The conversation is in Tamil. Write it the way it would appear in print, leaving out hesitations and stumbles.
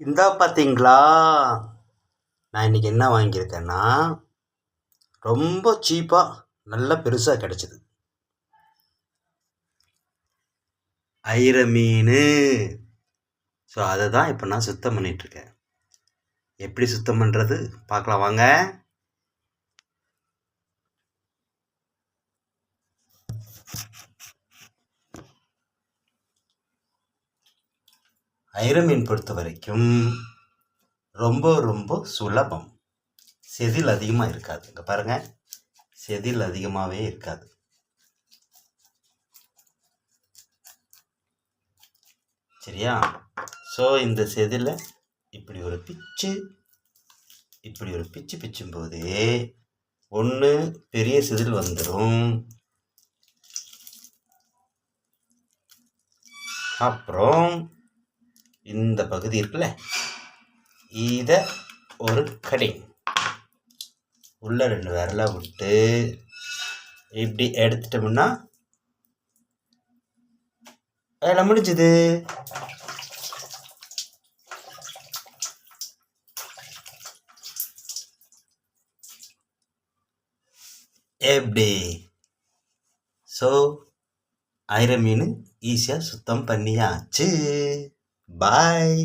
இந்தா பார்த்தீங்களா, நான் இன்றைக்கி என்ன வாங்கியிருக்கேன்னா, ரொம்ப சீப்பாக நல்லா பெருசாக கிடச்சிது. ஐர மீன். ஸோ அதை தான் இப்போ நான் சுத்தம் பண்ணிகிட்ருக்கேன். எப்படி சுத்தம் பண்ணுறது பார்க்கலாம் வாங்க. ஐர மீன் பொறுத்த வரைக்கும் ரொம்ப ரொம்ப சுலபம். செதில் அதிகமாக இருக்காது. இங்கே பாருங்கள், செதில் அதிகமாகவே இருக்காது. சரியா? ஸோ இந்த செதிலை இப்படி ஒரு பிச்சு பிச்சும்போது ஒன்று பெரிய செதில் வந்துடும். அப்புறம் இந்த பகுதி இருக்குல்ல, இதை ஒரு கடிங் உள்ள 2 விரலை விட்டு இப்படி எடுத்துட்டோம்னா வேலை முடிஞ்சுது. எப்படி? ஸோ ஐர மீன் ஈஸியாக சுத்தம் பண்ணியாச்சு. பாய்.